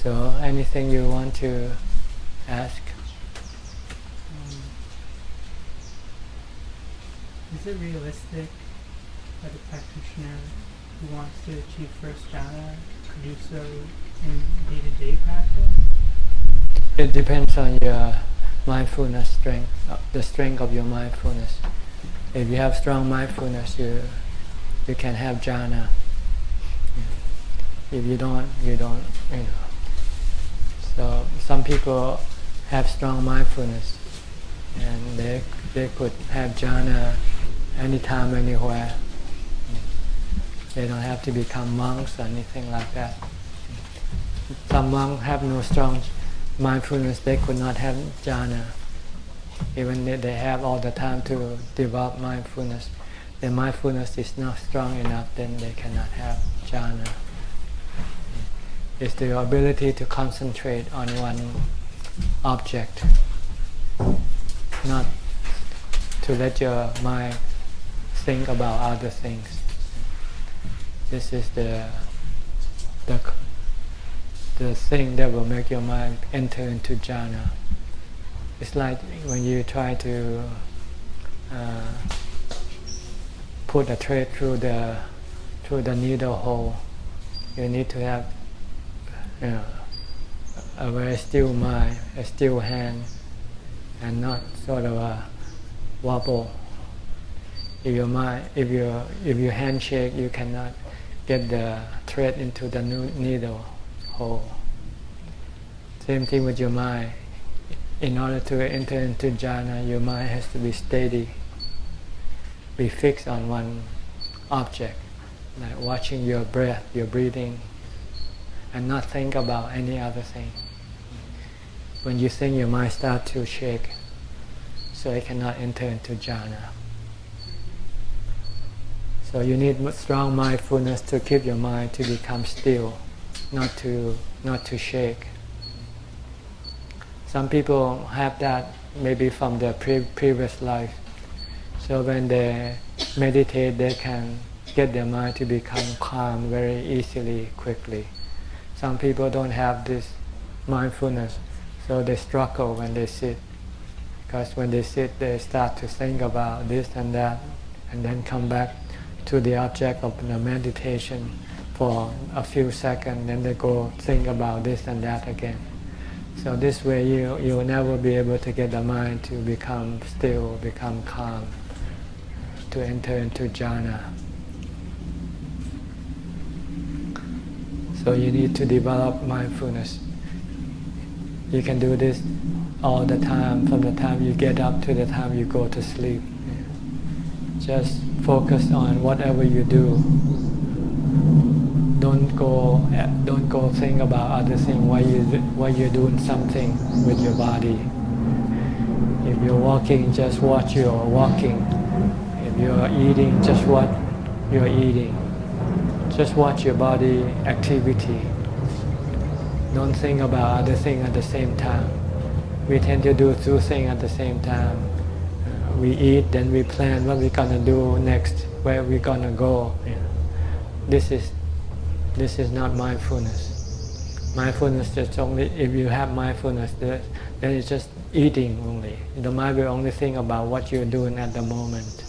So anything you want to ask? Is it realistic that a practitioner who wants to achieve first jhana could do so in day-to-day practice? It depends on your mindfulness strength, the strength of your mindfulness. If you have strong mindfulness, you can have jhana. If you don't, So some people have strong mindfulness, and they could have jhana anytime, anywhere. They don't have to become monks or anything like that. Some monks have no strong mindfulness, they could not have jhana. Even if they have all the time to develop mindfulness, their mindfulness is not strong enough, then they cannot have jhana. It's the ability to concentrate on one object, not to let your mind think about other things. This is the thing that will make your mind enter into jhana. It's like when you try to put a thread through the needle hole. You need to have a very still mind, a still hand, and not sort of a wobble. If your hand shake, you cannot get the thread into the needle hole. Same thing with your mind. In order to enter into jhana, your mind has to be steady, be fixed on one object, like watching your breath, your breathing, and not think about any other thing. When you think, your mind starts to shake, so it cannot enter into jhana. So you need strong mindfulness to keep your mind to become still, not to shake. Some people have that maybe from their previous life. So when they meditate, they can get their mind to become calm very easily, quickly. Some people don't have this mindfulness, so they struggle when they sit. Because when they sit, they start to think about this and that, and then come back to the object of the meditation for a few seconds, then they go think about this and that again. So this way you will never be able to get the mind to become still, become calm, to enter into jhana. So you need to develop mindfulness. You can do this all the time, from the time you get up to the time you go to sleep. Just focus on whatever you do. Don't go think about other things while you're doing something with your body. If you're walking, just watch your walking. If you're eating, just watch your eating. Just watch your body activity. Don't think about other things at the same time. We tend to do two things at the same time. We eat, then we plan what we're gonna do next, where we're gonna go. This is not mindfulness. Mindfulness is only if you have mindfulness, then it's just eating only. The mind will only think about what you're doing at the moment.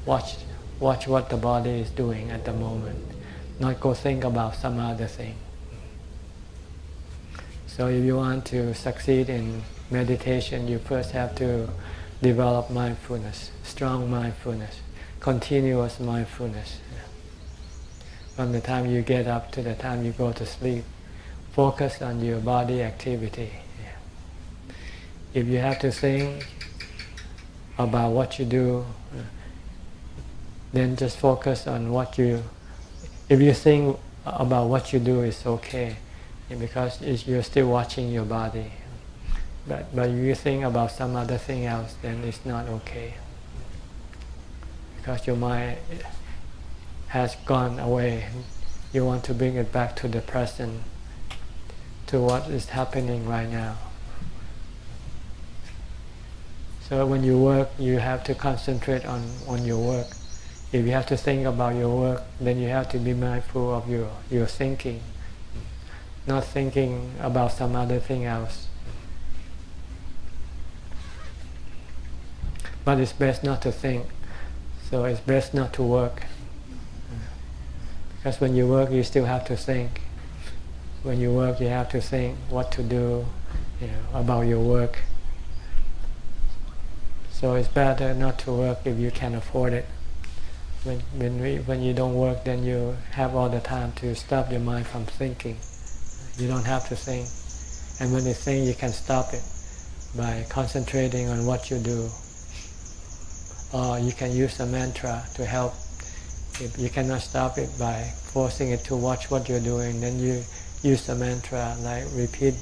Watch what the body is doing at the moment. Not go think about some other thing. So if you want to succeed in meditation, you first have to develop mindfulness, strong mindfulness, continuous mindfulness. From the time you get up to the time you go to sleep, focus on your body activity. If you have to think about what you do, then just focus on what you... If you think about what you do, it's okay, because you're still watching your body. But if you think about some other thing else, then it's not okay. Because your mind has gone away. You want to bring it back to the present, to what is happening right now. So when you work, you have to concentrate on your work. If you have to think about your work, then you have to be mindful of your thinking. not thinking about some other thing else. But it's best not to think, so it's best not to work. Because when you work, you still have to think. When you work, you have to think what to do, about your work. So it's better not to work if you can afford it. When you don't work, then you have all the time to stop your mind from thinking. You don't have to think. And when you think, you can stop it by concentrating on what you do. Or you can use a mantra to help. If you cannot stop it by forcing it to watch what you're doing, then you use a mantra, like repeat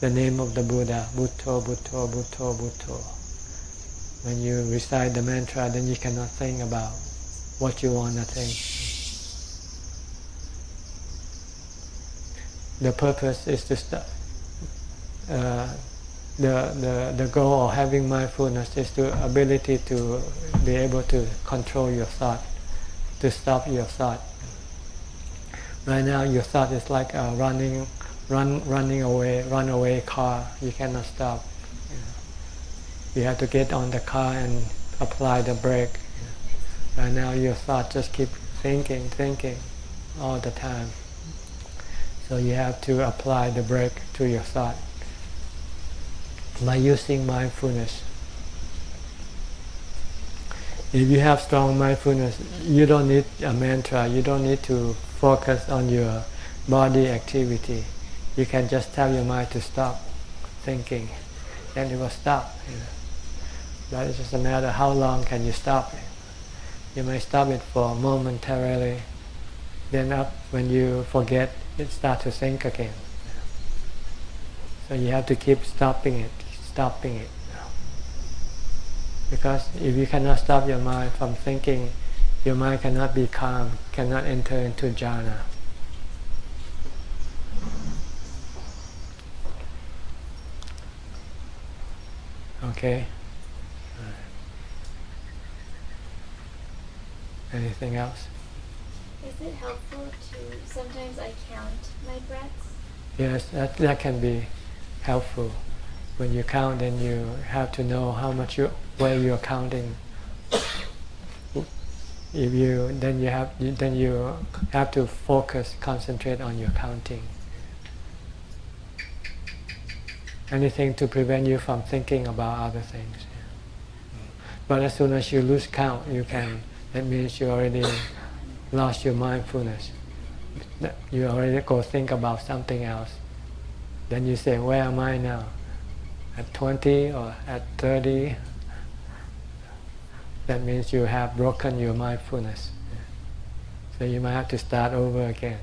the name of the Buddha, Bhutto, Bhutto, Bhutto, Bhutto. When you recite the mantra, then you cannot think about what you want to think. The purpose is to stop. The goal of having mindfulness is the ability to be able to control your thought, to stop your thought. Right now, your thought is like a runaway car. You cannot stop. You have to get on the car and apply the brake. Right now, your thought just keep thinking all the time. So you have to apply the brake to your thought by using mindfulness. If you have strong mindfulness, you don't need a mantra. You don't need to focus on your body activity. You can just tell your mind to stop thinking, then it will stop. But it's just a matter how long can you stop it. You may stop it for momentarily, then when you forget, it starts to think again. So you have to keep stopping it. Because if you cannot stop your mind from thinking, your mind cannot be calm, cannot enter into jhana. Okay? Anything else? Is it helpful to, sometimes I count my breaths? Yes, that can be helpful. When you count, then you have to know where you're counting. Then you have to focus, concentrate on your counting. Anything to prevent you from thinking about other things. But as soon as you lose count, that means you already lost your mindfulness. You already go think about something else. Then you say, where am I now? At 20 or at 30? That means you have broken your mindfulness. So you might have to start over again.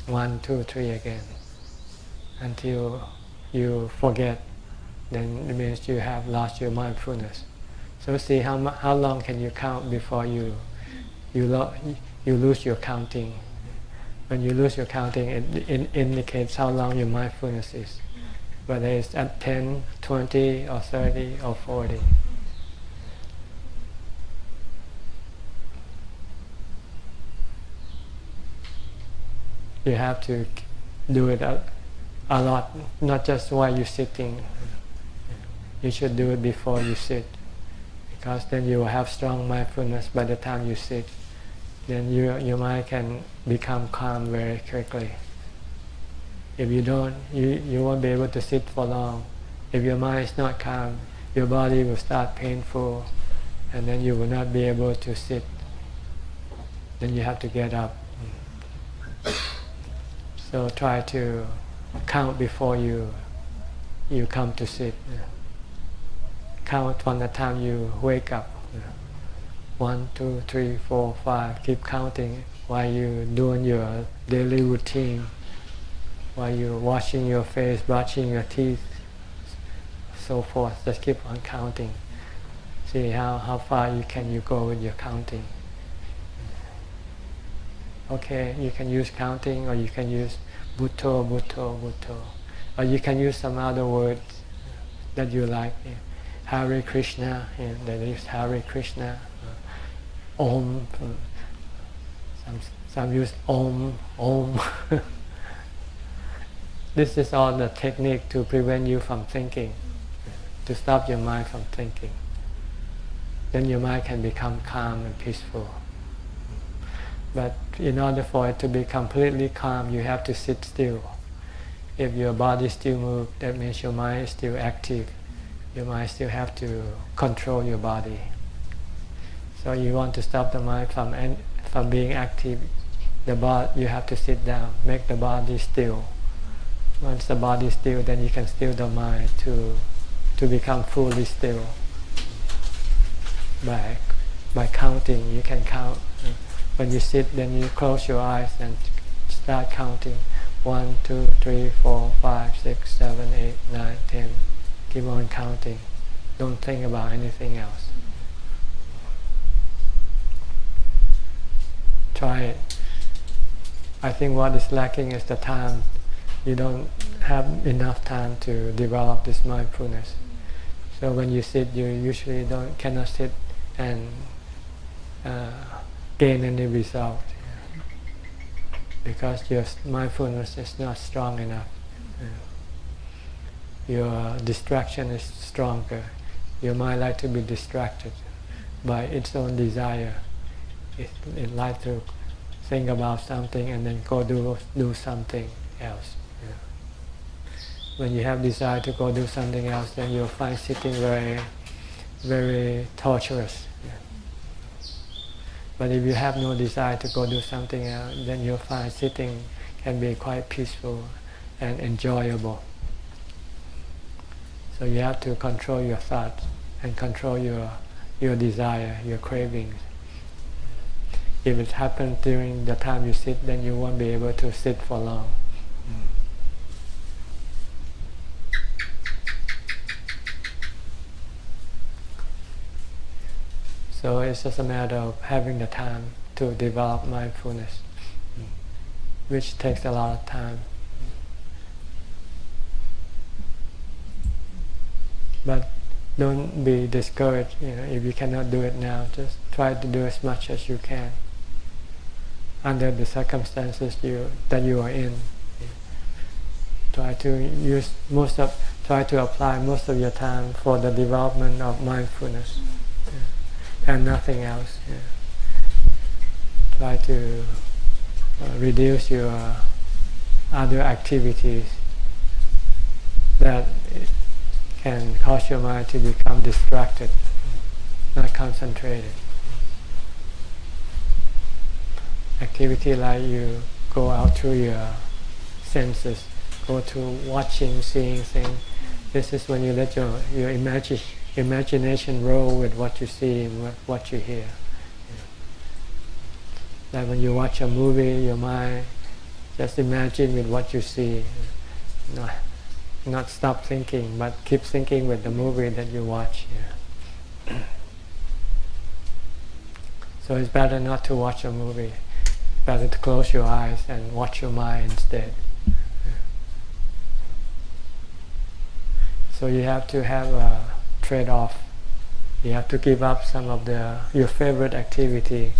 1, 2, 3 again. Until you forget, then it means you have lost your mindfulness. So see how long can you count before you lose your counting. When you lose your counting, it indicates how long your mindfulness is. Whether it's at 10, 20, or 30, or 40. You have to do it a lot, not just while you're sitting. You should do it before you sit, because then you will have strong mindfulness by the time you sit. Then your mind can become calm very quickly. If you don't, you won't be able to sit for long. If your mind is not calm, your body will start painful, and then you will not be able to sit. Then you have to get up. So try to count before you come to sit. Count from the time you wake up. 1, 2, 3, 4, 5. Keep counting while you're doing your daily routine, while you're washing your face, brushing your teeth, so forth. Just keep on counting. See how far you can go with your counting. Okay, you can use counting, or you can use Bhutto, Bhutto, Bhutto. Or you can use some other words that you like. Hare Krishna, that is Hare Krishna. Om. Some use Om, Om. This is all the technique to prevent you from thinking, to stop your mind from thinking. Then your mind can become calm and peaceful. But in order for it to be completely calm, you have to sit still. If your body still moves, that means your mind is still active. Your mind still have to control your body. So you want to stop the mind from being active, you have to sit down, make the body still. Once the body is still, then you can still the mind to become fully still. By counting, you can count. When you sit, then you close your eyes and start counting. 1, 2, 3, 4, 5, 6, 7, 8, 9, 10. Keep on counting. Don't think about anything else. Try it. I think what is lacking is the time. You don't have enough time to develop this mindfulness. So when you sit, you usually cannot sit and gain any result, because your mindfulness is not strong enough. Your distraction is stronger. Your mind likes to be distracted by its own desire. It likes to think about something and then go do something else. When you have desire to go do something else, then you'll find sitting very, very torturous. But if you have no desire to go do something else, then you'll find sitting can be quite peaceful and enjoyable. So you have to control your thoughts and control your desire, your cravings. If it happens during the time you sit, then you won't be able to sit for long. So it's just a matter of having the time to develop mindfulness, which takes a lot of time. But don't be discouraged. If you cannot do it now, just try to do as much as you can under the circumstances that you are in. Try to apply most of your time for the development of mindfulness. And nothing else. Try to reduce your other activities that can cause your mind to become distracted, not concentrated. Activity like you go out through your senses, go to watching, seeing things. This is when you let your imagination roll with what you see and what you hear. Like when you watch a movie, your mind just imagine with what you see. Not stop thinking, but keep thinking with the movie that you watch. So it's better not to watch a movie. Better to close your eyes and watch your mind instead. So you have to have a trade-off. You have to give up some of your favorite activity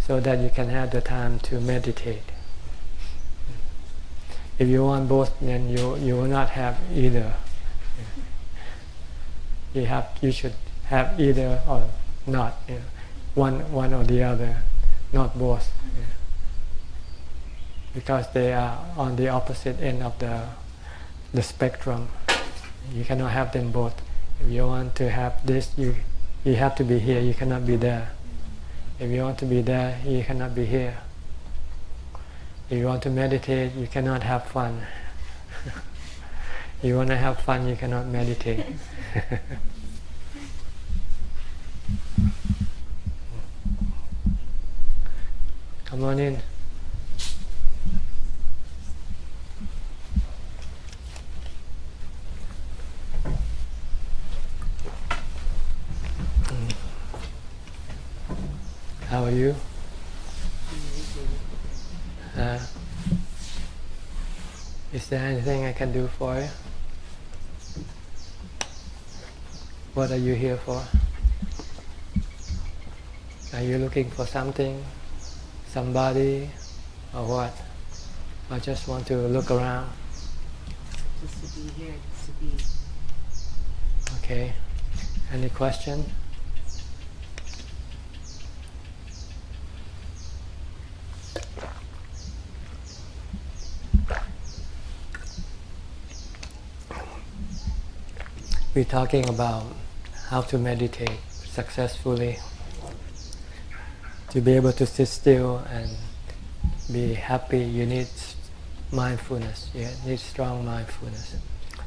so that you can have the time to meditate. If you want both, then you will not have either. You should have either or not. One or the other, not both. Because they are on the opposite end of the spectrum. You cannot have them both. If you want to have this, you have to be here, you cannot be there. If you want to be there, you cannot be here. If you want to meditate, you cannot have fun. If you want to have fun, you cannot meditate. Come on in. How are you? Is there anything I can do for you? What are you here for? Are you looking for something, somebody, or what? I just want to look around. just to be here, just to be. Okay. Any question? We're talking about how to meditate successfully. To be able to sit still and be happy, you need mindfulness. You need strong mindfulness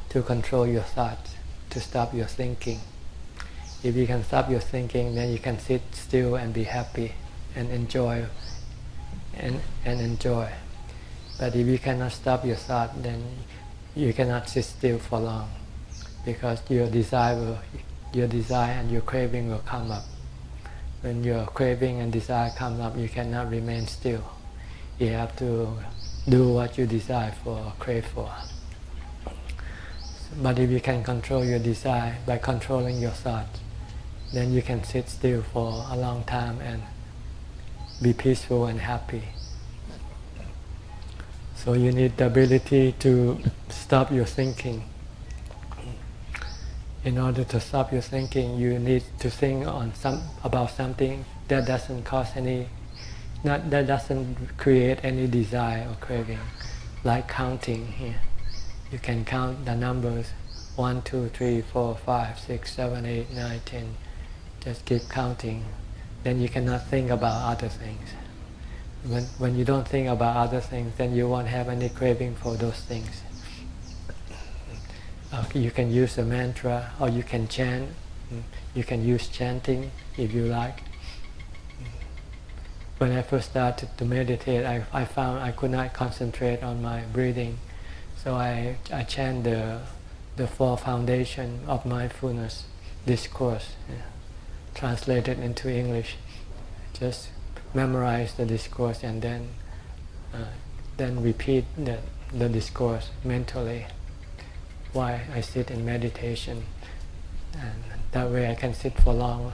to control your thoughts, to stop your thinking. If you can stop your thinking, then you can sit still and be happy and enjoy. And enjoy. But if you cannot stop your thought, then you cannot sit still for long, because your desire and your craving will come up. When your craving and desire come up, you cannot remain still. You have to do what you desire for or crave for. But if you can control your desire by controlling your thoughts, then you can sit still for a long time and be peaceful and happy. So you need the ability to stop your thinking. In order to stop your thinking, you need to think about something that doesn't that doesn't create any desire or craving, like counting here. You can count the numbers 1, 2, 3, 4, 5, 6, 7, 8, 9, 10. Just keep counting. Then you cannot think about other things. When you don't think about other things, then you won't have any craving for those things. You can use a mantra, or you can chant. You can use chanting if you like. When I first started to meditate, I found I could not concentrate on my breathing, so I chant the 4 foundation of mindfulness discourse, translated into English. Just memorize the discourse and then repeat the discourse mentally while I sit in meditation, and that way I can sit for long,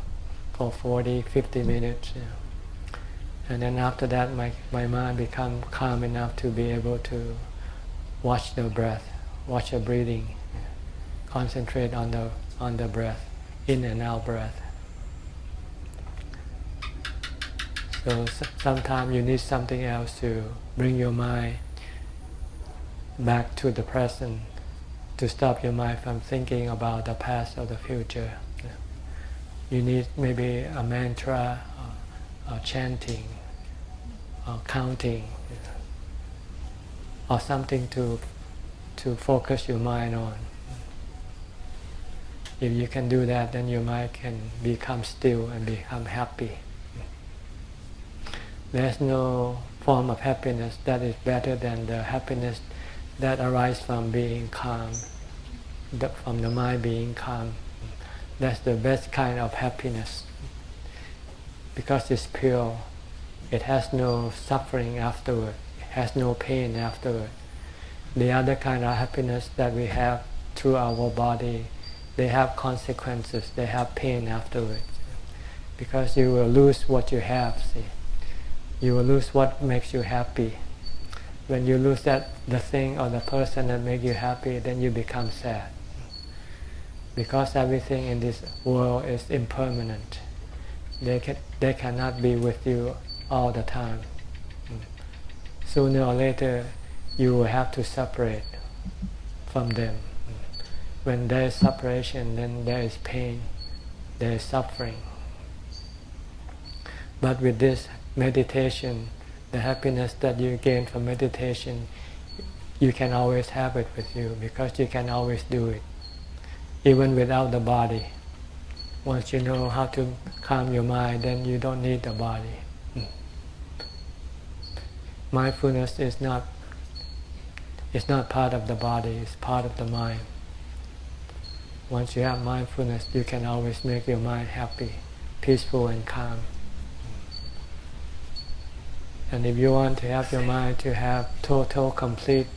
for 40, 50 minutes. And then after that my mind becomes calm enough to be able to watch the breath, watch the breathing, concentrate on the breath, in and out breath. So sometimes you need something else to bring your mind back to the present, to stop your mind from thinking about the past or the future. You need maybe a mantra, or chanting, or counting, or something to focus your mind on. If you can do that, then your mind can become still and become happy. There's no form of happiness that is better than the happiness that arises from being calm, from the mind being calm. That's the best kind of happiness, because it's pure. It has no suffering afterward. It has no pain afterward. The other kind of happiness that we have through our body, they have consequences. They have pain afterwards, because you will lose what you have. See, you will lose what makes you happy. When you lose the thing or the person that makes you happy, then you become sad. Because everything in this world is impermanent. They cannot be with you all the time. Sooner or later, you will have to separate from them. When there is separation, then there is pain, there is suffering. But with this meditation, the happiness that you gain from meditation, you can always have it with you, because you can always do it, even without the body. Once you know how to calm your mind, then you don't need the body. Mindfulness is not part of the body, it's part of the mind. Once you have mindfulness, you can always make your mind happy, peaceful and calm. And if you want to have your mind to have total, complete,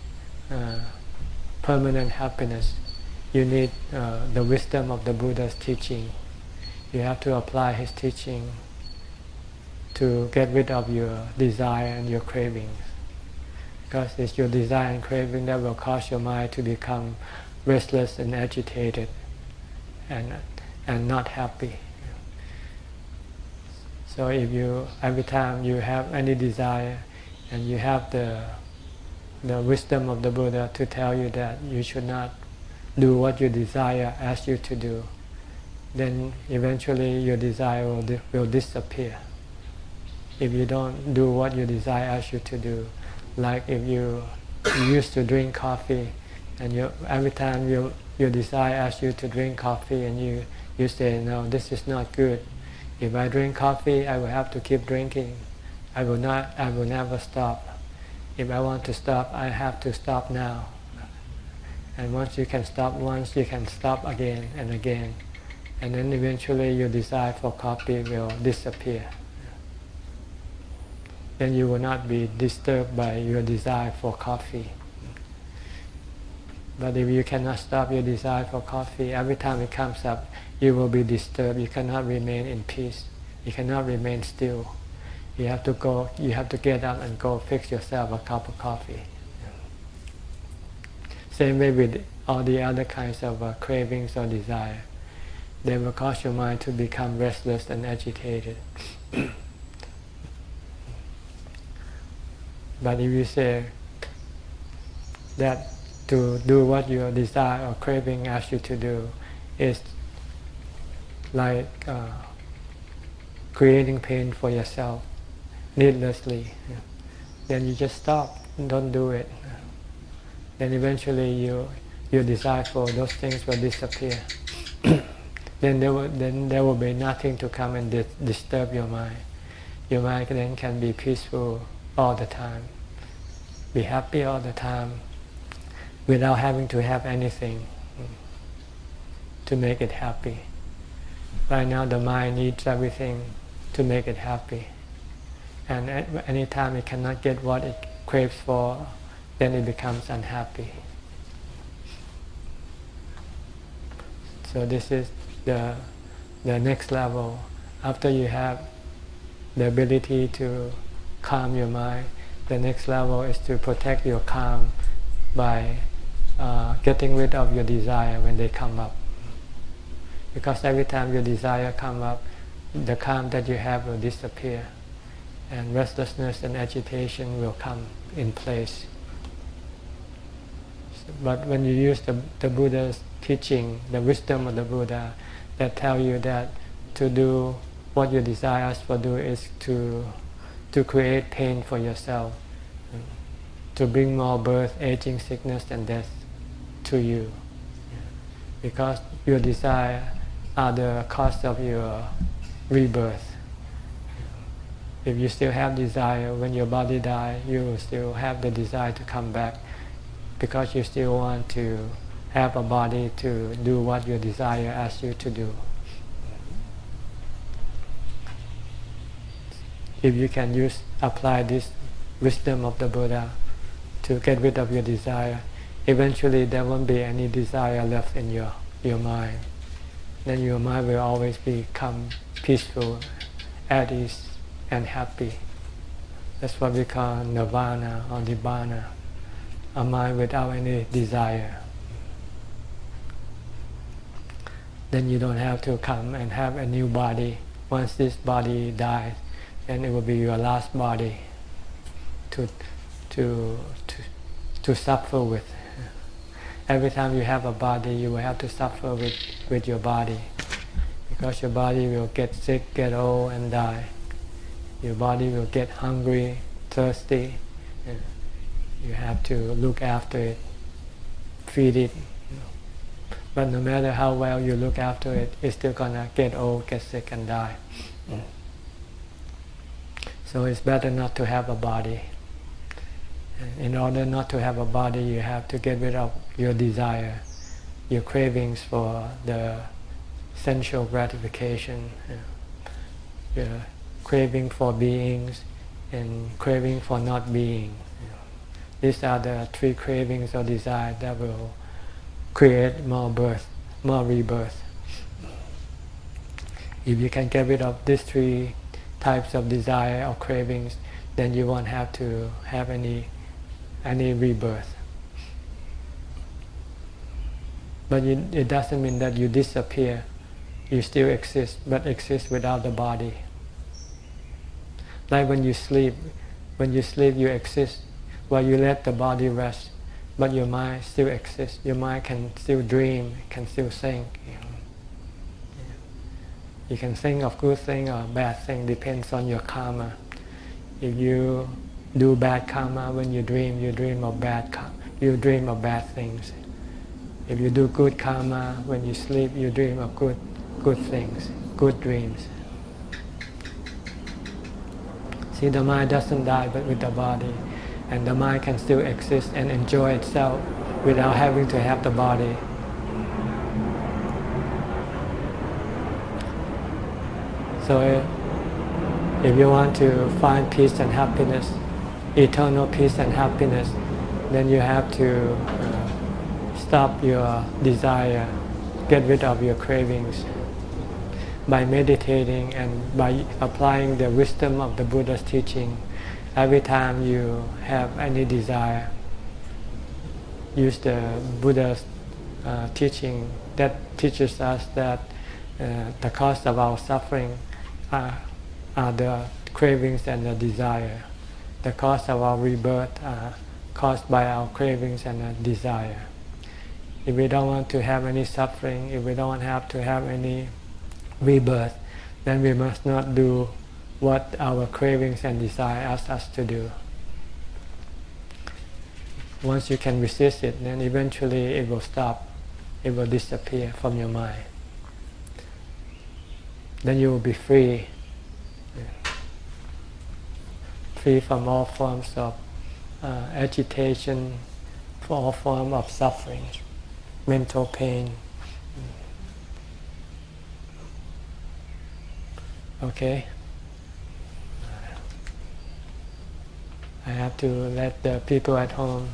permanent happiness, you need the wisdom of the Buddha's teaching. You have to apply his teaching to get rid of your desire and your cravings. because it's your desire and craving that will cause your mind to become restless and agitated and not happy. So if you, every time you have any desire and you have the wisdom of the Buddha to tell you that you should not do what your desire asks you to do, then eventually your desire will disappear. If you don't do what your desire asks you to do, like if you used to drink coffee and every time your desire asks you to drink coffee and you say, no, this is not good. If I drink coffee, I will have to keep drinking. I will never stop. If I want to stop, I have to stop now. And once you can stop once, you can stop again and again. And then eventually your desire for coffee will disappear. Then you will not be disturbed by your desire for coffee. But if you cannot stop your desire for coffee, every time it comes up, you will be disturbed. You cannot remain in peace. You cannot remain still. You have to get up and go fix yourself a cup of coffee. Same way with all the other kinds of cravings or desire. They will cause your mind to become restless and agitated. But if you say that to do what your desire or craving asks you to do is like creating pain for yourself needlessly, then you just stop, don't do it. Then eventually your desire for those things will disappear. Then there will be nothing to come and disturb your mind. Your mind then can be peaceful all the time, be happy all the time, without having to have anything to make it happy. Right now the mind needs everything to make it happy. And any time it cannot get what it craves for, then it becomes unhappy. So this is the next level. After you have the ability to calm your mind, the next level is to protect your calm by getting rid of your desire when they come up. Because every time your desire come up, the calm that you have will disappear, and restlessness and agitation will come in place. But when you use the Buddha's teaching, the wisdom of the Buddha, that tell you that to do what your desires for do is to create pain for yourself, to bring more birth, aging, sickness and death to you. Because your desire are the cause of your rebirth. If you still have desire, when your body dies, you will still have the desire to come back, because you still want to have a body to do what your desire asks you to do. If you can apply this wisdom of the Buddha to get rid of your desire, eventually there won't be any desire left in your mind. Then your mind will always become peaceful, at ease and happy. That's what we call nirvana or nibbana, a mind without any desire. Then you don't have to come and have a new body. Once this body dies, then it will be your last body to suffer with. Every time you have a body, you will have to suffer with your body, because your body will get sick, get old and die. Your body will get hungry, thirsty. You have to look after it, feed it. But no matter how well you look after it, it's still gonna get old, get sick and die. So it's better not to have a body. In order not to have a body, you have to get rid of your desire, your cravings for the sensual gratification, your craving for beings and craving for not being. These are the three cravings or desire that will create more birth, more rebirth. If you can get rid of these three types of desire or cravings, then you won't have to have any any rebirth. But it doesn't mean that you disappear. You still exist, but exist without the body. Like when you sleep you exist while you let the body rest, but your mind still exists. Your mind can still dream, can still think. You can think of good thing or bad thing, depends on your karma. If you do bad karma, when you dream of bad things. If you do good karma, when you sleep, you dream of good things, good dreams. See, the mind doesn't die but with the body, and the mind can still exist and enjoy itself without having to have the body. So if you want to find peace and happiness, eternal peace and happiness, then you have to stop your desire, get rid of your cravings by meditating and by applying the wisdom of the Buddha's teaching. Every time you have any desire, use the Buddha's teaching that teaches us that the cause of our suffering are the cravings and the desire. The cause of our rebirth are caused by our cravings and the desire. If we don't want to have any suffering, if we don't have to have any rebirth, then we must not do what our cravings and desire ask us to do. Once you can resist it, then eventually it will stop. It will disappear from your mind. Then you will be free. Free from all forms of agitation, for all forms of suffering, mental pain. Okay? I have to let the people at home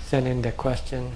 send in the question.